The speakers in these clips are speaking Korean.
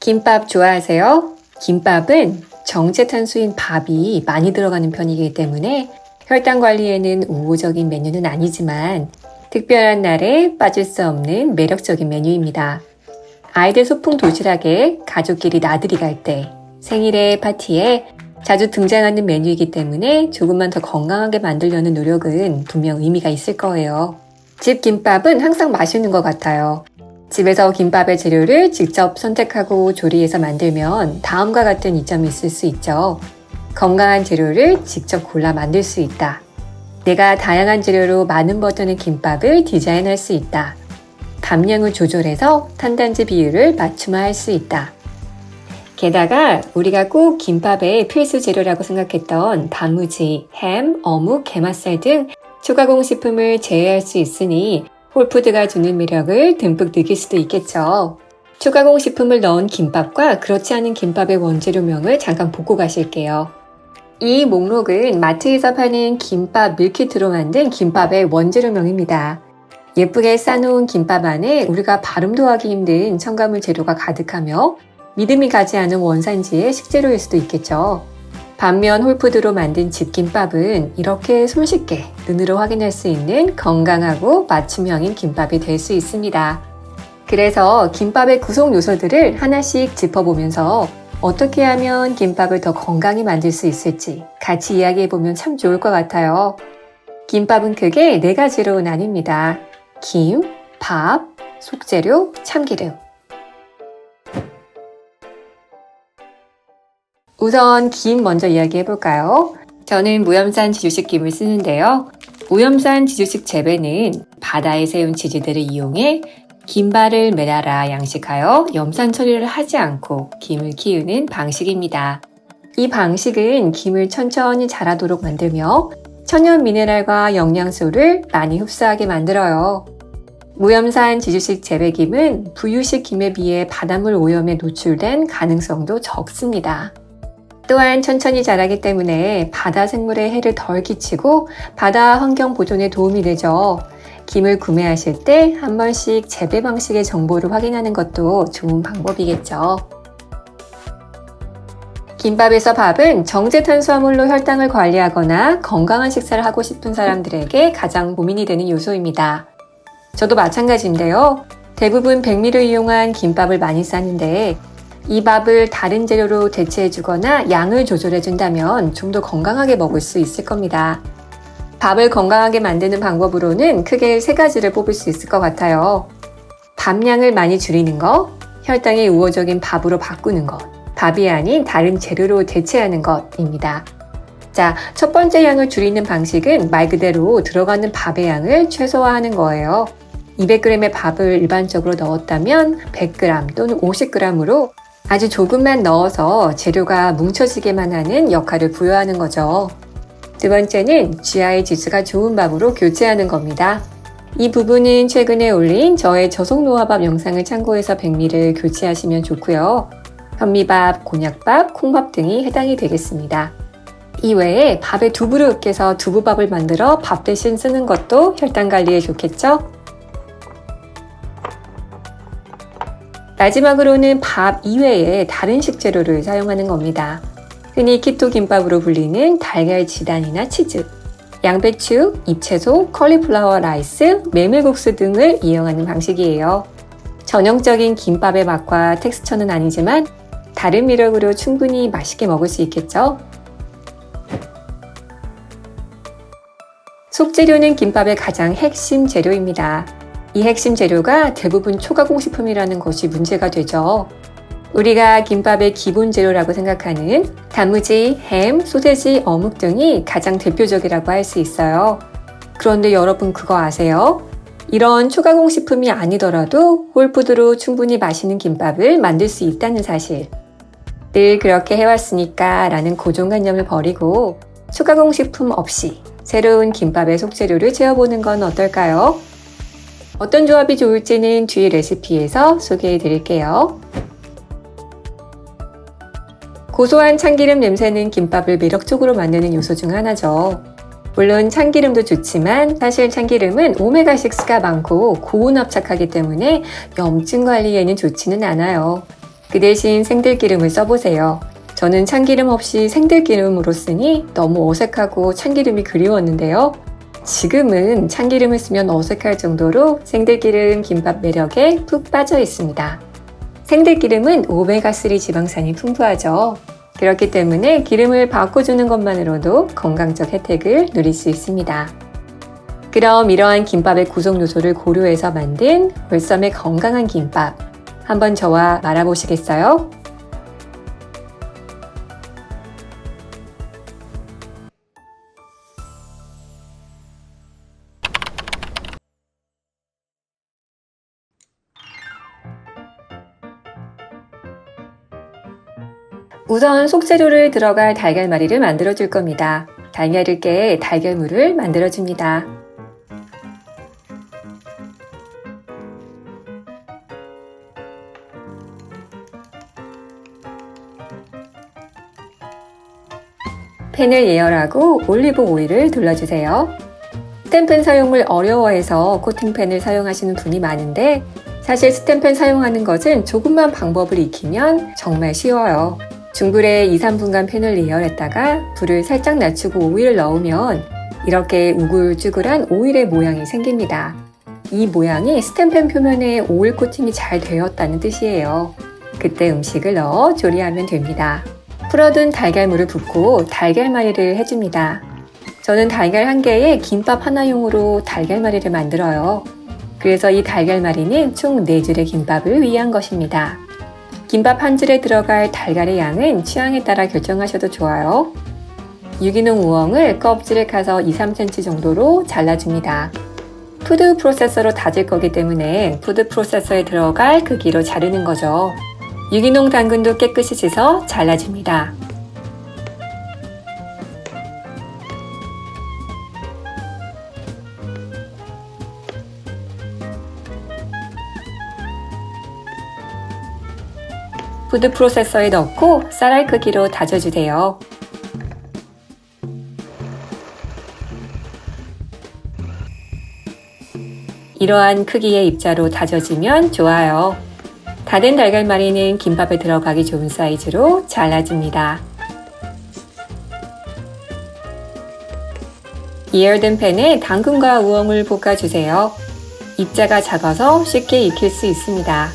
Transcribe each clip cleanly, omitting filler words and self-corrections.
김밥 좋아하세요? 김밥은 정제탄수인 밥이 많이 들어가는 편이기 때문에 혈당 관리에는 우호적인 메뉴는 아니지만 특별한 날에 빠질 수 없는 매력적인 메뉴입니다. 아이들 소풍 도시락에 가족끼리 나들이 갈 때, 생일에 파티에 자주 등장하는 메뉴이기 때문에 조금만 더 건강하게 만들려는 노력은 분명 의미가 있을 거예요. 집 김밥은 항상 맛있는 것 같아요. 집에서 김밥의 재료를 직접 선택하고 조리해서 만들면 다음과 같은 이점이 있을 수 있죠. 건강한 재료를 직접 골라 만들 수 있다. 내가 다양한 재료로 많은 버전의 김밥을 디자인할 수 있다. 밥량을 조절해서 탄단지 비율을 맞춤화할 수 있다. 게다가 우리가 꼭 김밥의 필수 재료라고 생각했던 단무지, 햄, 어묵, 게맛살 등 초가공식품을 제외할 수 있으니 홀푸드가 주는 매력을 듬뿍 느낄 수도 있겠죠. 초가공식품을 넣은 김밥과 그렇지 않은 김밥의 원재료명을 잠깐 보고 가실게요. 이 목록은 마트에서 파는 김밥 밀키트로 만든 김밥의 원재료명입니다. 예쁘게 싸놓은 김밥 안에 우리가 발음도 하기 힘든 첨가물 재료가 가득하며 믿음이 가지 않은 원산지의 식재료일 수도 있겠죠. 반면 홀푸드로 만든 집김밥은 이렇게 손쉽게 눈으로 확인할 수 있는 건강하고 맞춤형인 김밥이 될 수 있습니다. 그래서 김밥의 구성 요소들을 하나씩 짚어보면서 어떻게 하면 김밥을 더 건강히 만들 수 있을지 같이 이야기해보면 참 좋을 것 같아요. 김밥은 크게 4가지로 나뉩니다. 김, 밥, 속재료, 참기름. 우선 김 먼저 이야기해볼까요? 저는 무염산 지주식 김을 쓰는데요. 무염산 지주식 재배는 바다에 세운 지지들을 이용해 김발을 매달아 양식하여 염산 처리를 하지 않고 김을 키우는 방식입니다. 이 방식은 김을 천천히 자라도록 만들며 천연 미네랄과 영양소를 많이 흡수하게 만들어요. 무염산 지주식 재배김은 부유식 김에 비해 바닷물 오염에 노출된 가능성도 적습니다. 또한 천천히 자라기 때문에 바다 생물에 해를 덜 끼치고 바다 환경 보존에 도움이 되죠. 김을 구매하실 때 한 번씩 재배 방식의 정보를 확인하는 것도 좋은 방법이겠죠. 김밥에서 밥은 정제탄수화물로 혈당을 관리하거나 건강한 식사를 하고 싶은 사람들에게 가장 고민이 되는 요소입니다. 저도 마찬가지인데요. 대부분 백미를 이용한 김밥을 많이 싸는데 이 밥을 다른 재료로 대체해주거나 양을 조절해준다면 좀 더 건강하게 먹을 수 있을 겁니다. 밥을 건강하게 만드는 방법으로는 크게 3가지를 뽑을 수 있을 것 같아요. 밥량을 많이 줄이는 것, 혈당이 우호적인 밥으로 바꾸는 것, 밥이 아닌 다른 재료로 대체하는 것입니다. 자, 첫 번째 양을 줄이는 방식은 말 그대로 들어가는 밥의 양을 최소화하는 거예요. 200g의 밥을 일반적으로 넣었다면 100g 또는 50g으로 아주 조금만 넣어서 재료가 뭉쳐지게만 하는 역할을 부여하는 거죠. 두 번째는 GI 지수가 좋은 밥으로 교체하는 겁니다. 이 부분은 최근에 올린 저의 저속노화밥 영상을 참고해서 백미를 교체하시면 좋고요. 현미밥, 곤약밥, 콩밥 등이 해당이 되겠습니다. 이외에 밥에 두부를 으깨서 두부밥을 만들어 밥 대신 쓰는 것도 혈당 관리에 좋겠죠? 마지막으로는 밥 이외에 다른 식재료를 사용하는 겁니다. 흔히 키토 김밥으로 불리는 달걀 지단이나 치즈, 양배추, 잎채소, 컬리플라워 라이스, 메밀국수 등을 이용하는 방식이에요. 전형적인 김밥의 맛과 텍스처는 아니지만 다른 미력으로 충분히 맛있게 먹을 수 있겠죠? 속재료는 김밥의 가장 핵심 재료입니다. 이 핵심 재료가 대부분 초가공식품이라는 것이 문제가 되죠. 우리가 김밥의 기본 재료라고 생각하는 단무지, 햄, 소세지, 어묵 등이 가장 대표적이라고 할 수 있어요. 그런데 여러분 그거 아세요? 이런 초가공식품이 아니더라도 홀푸드로 충분히 맛있는 김밥을 만들 수 있다는 사실. 늘 그렇게 해왔으니까 라는 고정관념을 버리고 초가공식품 없이 새로운 김밥의 속재료를 채워보는 건 어떨까요? 어떤 조합이 좋을지는 뒤에 레시피에서 소개해 드릴게요. 고소한 참기름 냄새는 김밥을 매력적으로 만드는 요소 중 하나죠. 물론 참기름도 좋지만 사실 참기름은 오메가6가 많고 고온압착하기 때문에 염증 관리에는 좋지는 않아요. 그 대신 생들기름을 써보세요. 저는 참기름 없이 생들기름으로 쓰니 너무 어색하고 참기름이 그리웠는데요. 지금은 참기름을 쓰면 어색할 정도로 생들기름 김밥 매력에 푹 빠져 있습니다. 생들기름은 오메가3 지방산이 풍부하죠. 그렇기 때문에 기름을 바꿔주는 것만으로도 건강적 혜택을 누릴 수 있습니다. 그럼 이러한 김밥의 구성 요소를 고려해서 만든 월섬의 건강한 김밥, 한번 저와 말아보시겠어요? 우선 속재료를 들어갈 달걀말이를 만들어 줄 겁니다. 달걀을 깨 달걀물을 만들어 줍니다. 팬을 예열하고 올리브 오일을 둘러주세요. 스텐팬 사용을 어려워해서 코팅팬을 사용하시는 분이 많은데 사실 스텐팬 사용하는 것은 조금만 방법을 익히면 정말 쉬워요. 중불에 2-3분간 팬을 예열했다가 불을 살짝 낮추고 오일을 넣으면 이렇게 우글쭈글한 오일의 모양이 생깁니다. 이 모양이 스텐팬 표면에 오일 코팅이 잘 되었다는 뜻이에요. 그때 음식을 넣어 조리하면 됩니다. 풀어둔 달걀물을 붓고 달걀말이를 해줍니다. 저는 달걀 1개에 김밥 하나용으로 달걀말이를 만들어요. 그래서 이 달걀말이는 총 4줄의 김밥을 위한 것입니다. 김밥 1줄에 들어갈 달걀의 양은 취향에 따라 결정하셔도 좋아요. 유기농 우엉을 껍질을 까서 2-3cm 정도로 잘라줍니다. 푸드 프로세서로 다질 거기 때문에 푸드 프로세서에 들어갈 크기로 자르는 거죠. 유기농 당근도 깨끗이 씻어 잘라줍니다. 푸드 프로세서에 넣고 쌀알 크기로 다져주세요. 이러한 크기의 입자로 다져지면 좋아요. 다 된 달걀말이는 김밥에 들어가기 좋은 사이즈로 잘라줍니다. 예열된 팬에 당근과 우엉을 볶아주세요. 입자가 작아서 쉽게 익힐 수 있습니다.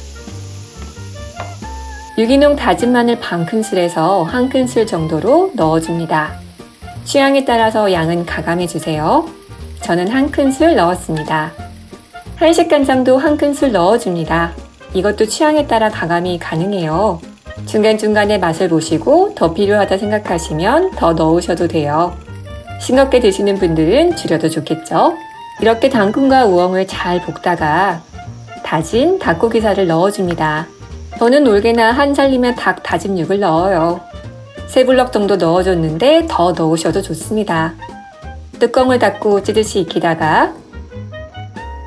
유기농 다진 마늘 반큰술에서 1큰술 정도로 넣어줍니다. 취향에 따라서 양은 가감해주세요. 저는 1큰술 넣었습니다. 한식 간장도 1큰술 넣어줍니다. 이것도 취향에 따라 가감이 가능해요. 중간중간에 맛을 보시고 더 필요하다 생각하시면 더 넣으셔도 돼요. 싱겁게 드시는 분들은 줄여도 좋겠죠? 이렇게 당근과 우엉을 잘 볶다가 다진 닭고기살을 넣어줍니다. 저는 올게나 한 살리면 닭 다진 육을 넣어요. 3블럭 정도 넣어줬는데 더 넣으셔도 좋습니다. 뚜껑을 닫고 찌듯이 익히다가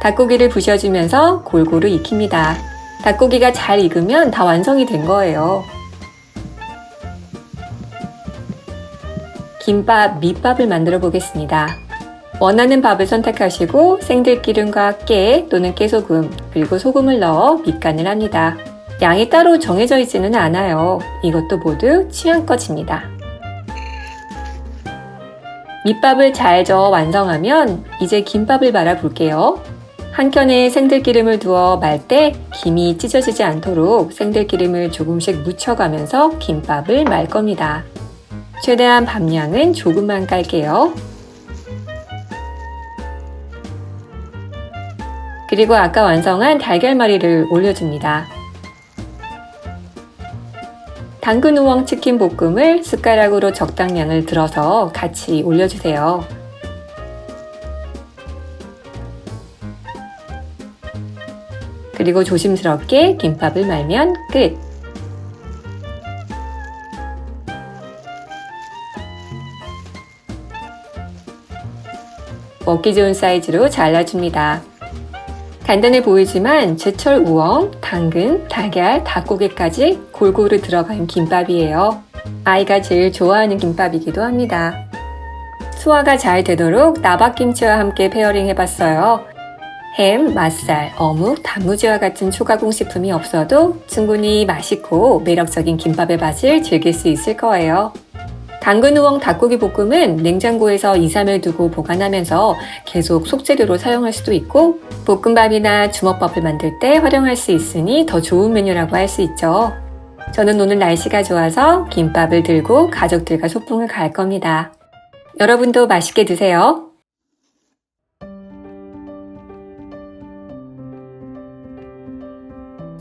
닭고기를 부셔주면서 골고루 익힙니다. 닭고기가 잘 익으면 다 완성이 된 거예요. 김밥, 밑밥을 만들어 보겠습니다. 원하는 밥을 선택하시고 생들기름과 깨 또는 깨소금 그리고 소금을 넣어 밑간을 합니다. 양이 따로 정해져 있지는 않아요. 이것도 모두 취향껏입니다. 밑밥을 잘 저어 완성하면 이제 김밥을 말아 볼게요. 한 켠에 생들기름을 두어 말 때 김이 찢어지지 않도록 생들기름을 조금씩 묻혀가면서 김밥을 말 겁니다. 최대한 밥량은 조금만 깔게요. 그리고 아까 완성한 달걀말이를 올려줍니다. 당근 우엉 치킨 볶음을 숟가락으로 적당량을 들어서 같이 올려주세요. 그리고 조심스럽게 김밥을 말면 끝! 먹기 좋은 사이즈로 잘라줍니다. 간단해 보이지만 제철 우엉, 당근, 달걀, 닭고기까지 골고루 들어간 김밥이에요. 아이가 제일 좋아하는 김밥이기도 합니다. 소화가 잘 되도록 나박김치와 함께 페어링 해봤어요. 햄, 맛살, 어묵, 단무지와 같은 초가공식품이 없어도 충분히 맛있고 매력적인 김밥의 맛을 즐길 수 있을 거예요. 당근 우엉 닭고기 볶음은 냉장고에서 2, 3일 두고 보관하면서 계속 속재료로 사용할 수도 있고 볶음밥이나 주먹밥을 만들 때 활용할 수 있으니 더 좋은 메뉴라고 할 수 있죠. 저는 오늘 날씨가 좋아서 김밥을 들고 가족들과 소풍을 갈 겁니다. 여러분도 맛있게 드세요.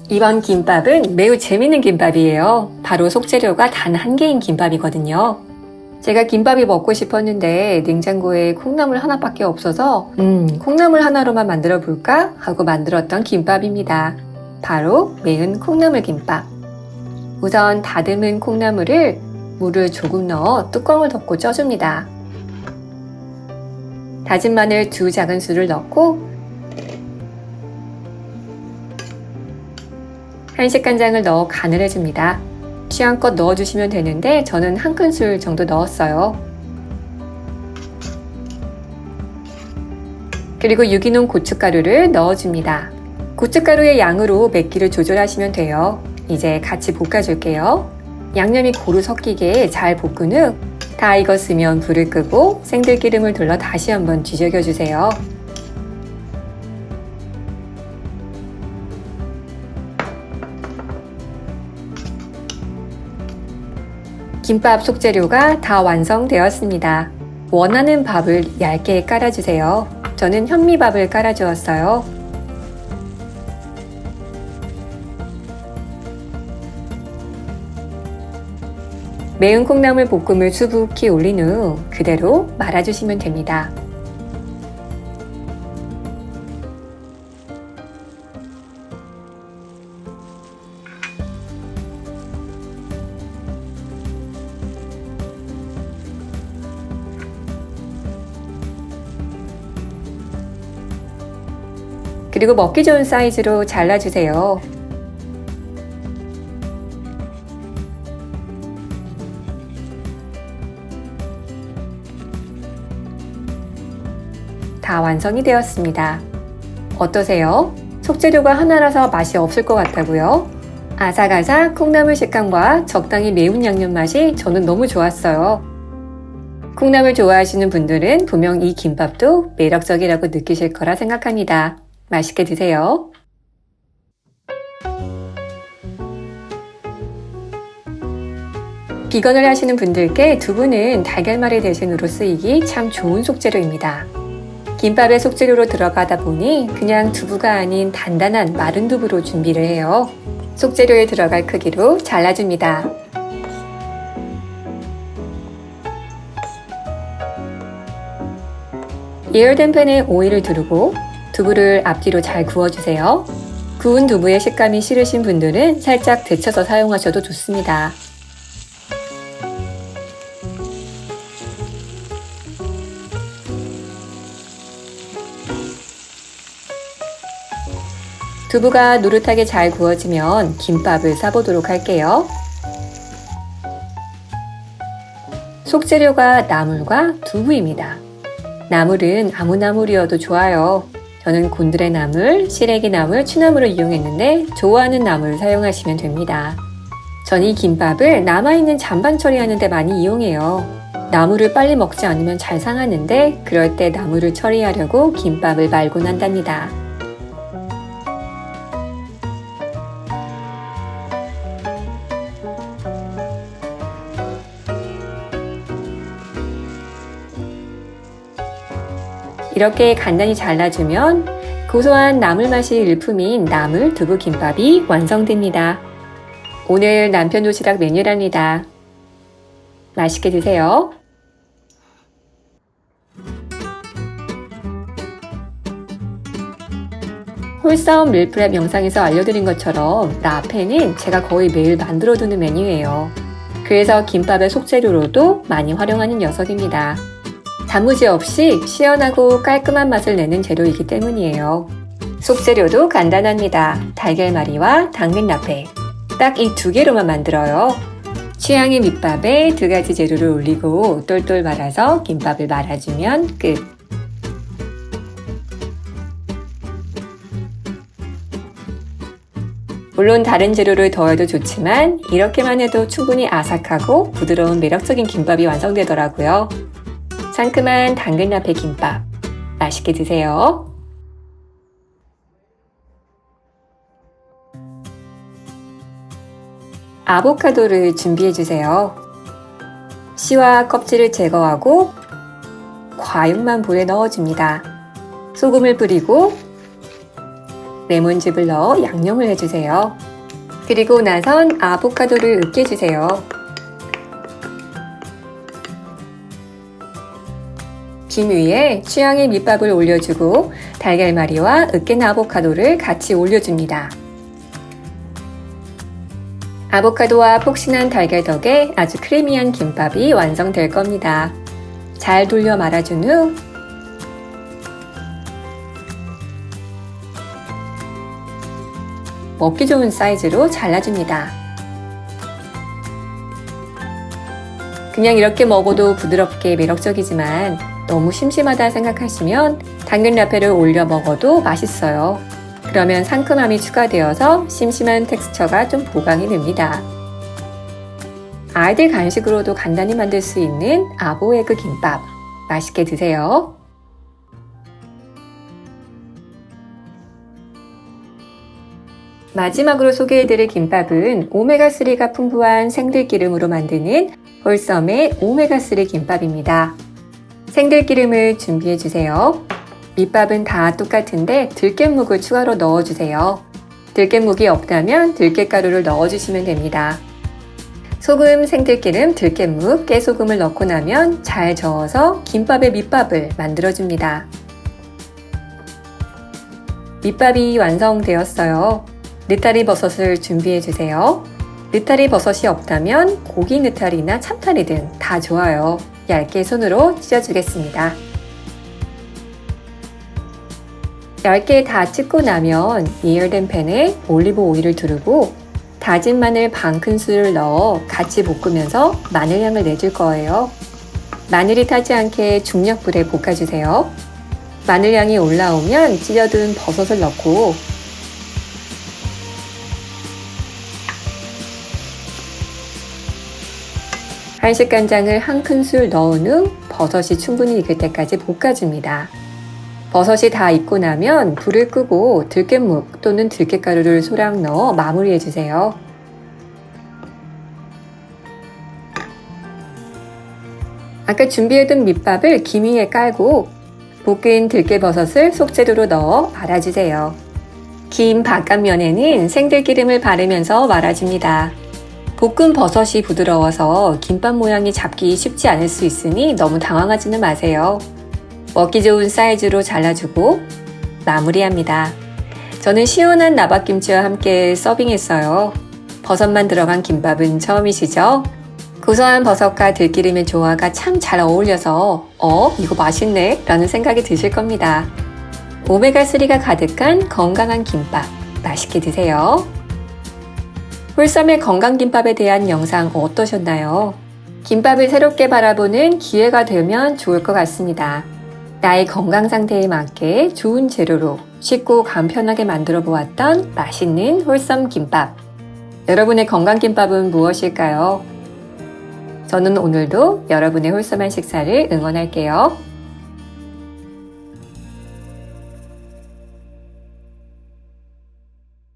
이번 김밥은 매우 재밌는 김밥이에요. 바로 속재료가 단 한 개인 김밥이거든요. 제가 김밥이 먹고 싶었는데 냉장고에 콩나물 하나밖에 없어서 콩나물 하나로만 만들어 볼까 하고 만들었던 김밥입니다. 바로 매운 콩나물 김밥. 우선 다듬은 콩나물을 물을 조금 넣어 뚜껑을 덮고 쪄줍니다. 다진 마늘 2 작은술을 넣고 한식 간장을 넣어 간을 해줍니다. 취향껏 넣어주시면 되는데 저는 1큰술 정도 넣었어요. 그리고 유기농 고춧가루를 넣어줍니다. 고춧가루의 양으로 맵기를 조절하시면 돼요. 이제 같이 볶아줄게요. 양념이 고루 섞이게 잘 볶은 후 다 익었으면 불을 끄고 생들기름을 둘러 다시 한번 뒤적여주세요. 김밥 속재료가 다 완성되었습니다. 원하는 밥을 얇게 깔아주세요. 저는 현미밥을 깔아주었어요. 매운 콩나물 볶음을 수북히 올린 후 그대로 말아주시면 됩니다. 그리고 먹기 좋은 사이즈로 잘라주세요. 다 완성이 되었습니다. 어떠세요? 속재료가 하나라서 맛이 없을 것 같다고요? 아삭아삭 콩나물 식감과 적당히 매운 양념 맛이 저는 너무 좋았어요. 콩나물 좋아하시는 분들은 분명 이 김밥도 매력적이라고 느끼실 거라 생각합니다. 맛있게 드세요. 비건을 하시는 분들께 두부는 달걀말이 대신으로 쓰이기 참 좋은 속재료입니다. 김밥에 속재료로 들어가다 보니 그냥 두부가 아닌 단단한 마른 두부로 준비를 해요. 속재료에 들어갈 크기로 잘라줍니다. 예열된 팬에 오일을 두르고 두부를 앞뒤로 잘 구워주세요. 구운 두부의 식감이 싫으신 분들은 살짝 데쳐서 사용하셔도 좋습니다. 두부가 노릇하게 잘 구워지면 김밥을 싸보도록 할게요. 속재료가 나물과 두부입니다. 나물은 아무 나물이어도 좋아요. 저는 곤드레 나물, 시래기 나물, 취나물을 이용했는데 좋아하는 나물을 사용하시면 됩니다. 전 이 김밥을 남아있는 잔반 처리하는 데 많이 이용해요. 나물을 빨리 먹지 않으면 잘 상하는데 그럴 때 나물을 처리하려고 김밥을 말곤 한답니다. 이렇게 간단히 잘라주면 고소한 나물 맛이 일품인 나물 두부 김밥이 완성됩니다. 오늘 남편 도시락 메뉴랍니다. 맛있게 드세요. 홀싸움 밀프렙 영상에서 알려드린 것처럼 라페는 제가 거의 매일 만들어두는 메뉴예요. 그래서 김밥의 속재료로도 많이 활용하는 녀석입니다. 단무지 없이 시원하고 깔끔한 맛을 내는 재료이기 때문이에요. 속재료도 간단합니다. 달걀말이와 당근 라페. 딱 이 2개로만 만들어요. 취향의 밑밥에 2가지 재료를 올리고 똘똘 말아서 김밥을 말아주면 끝. 물론 다른 재료를 더해도 좋지만 이렇게만 해도 충분히 아삭하고 부드러운 매력적인 김밥이 완성되더라고요. 상큼한 당근나페 김밥, 맛있게 드세요. 아보카도를 준비해주세요. 씨와 껍질을 제거하고 과육만 볼에 넣어줍니다. 소금을 뿌리고 레몬즙을 넣어 양념을 해주세요. 그리고 나선 아보카도를 으깨주세요. 김 위에 취향의 밑밥을 올려주고 달걀말이와 으깬 아보카도를 같이 올려줍니다. 아보카도와 폭신한 달걀 덕에 아주 크리미한 김밥이 완성될 겁니다. 잘 돌려 말아준 후 먹기 좋은 사이즈로 잘라줍니다. 그냥 이렇게 먹어도 부드럽게 매력적이지만 너무 심심하다 생각하시면 당근 라페를 올려 먹어도 맛있어요. 그러면 상큼함이 추가되어서 심심한 텍스처가 좀 보강이 됩니다. 아이들 간식으로도 간단히 만들 수 있는 아보에그 김밥, 맛있게 드세요. 마지막으로 소개해드릴 김밥은 오메가3가 풍부한 생들기름으로 만드는 홀썸의 오메가3 김밥입니다. 생들기름을 준비해주세요. 밑밥은 다 똑같은데 들깨묵을 추가로 넣어주세요. 들깨묵이 없다면 들깨가루를 넣어주시면 됩니다. 소금, 생들기름, 들깨묵, 깨소금을 넣고 나면 잘 저어서 김밥의 밑밥을 만들어줍니다. 밑밥이 완성되었어요. 느타리 버섯을 준비해주세요. 느타리 버섯이 없다면 고기 느타리나 참타리든 다 좋아요. 얇게 손으로 찢어주겠습니다. 얇게 다 찢고 나면 예열된 팬에 올리브 오일을 두르고 다진 마늘 반 큰술을 넣어 같이 볶으면서 마늘향을 내줄 거예요. 마늘이 타지 않게 중약불에 볶아주세요. 마늘향이 올라오면 찢어둔 버섯을 넣고 한식간장을 한 큰술 넣은 후 버섯이 충분히 익을 때까지 볶아줍니다. 버섯이 다 익고 나면 불을 끄고 들깨묵 또는 들깨가루를 소량 넣어 마무리해주세요. 아까 준비해둔 밑밥을 김 위에 깔고 볶은 들깨버섯을 속재료로 넣어 말아주세요. 긴 바깥면에는 생들기름을 바르면서 말아줍니다. 볶은 버섯이 부드러워서 김밥 모양이 잡기 쉽지 않을 수 있으니 너무 당황하지는 마세요. 먹기 좋은 사이즈로 잘라주고 마무리합니다. 저는 시원한 나박김치와 함께 서빙했어요. 버섯만 들어간 김밥은 처음이시죠? 고소한 버섯과 들기름의 조화가 참 잘 어울려서 이거 맛있네 라는 생각이 드실 겁니다. 오메가3가 가득한 건강한 김밥 맛있게 드세요. 홀썸의 건강김밥에 대한 영상 어떠셨나요? 김밥을 새롭게 바라보는 기회가 되면 좋을 것 같습니다. 나의 건강 상태에 맞게 좋은 재료로 쉽고 간편하게 만들어 보았던 맛있는 홀썸 김밥. 여러분의 건강김밥은 무엇일까요? 저는 오늘도 여러분의 홀썸한 식사를 응원할게요.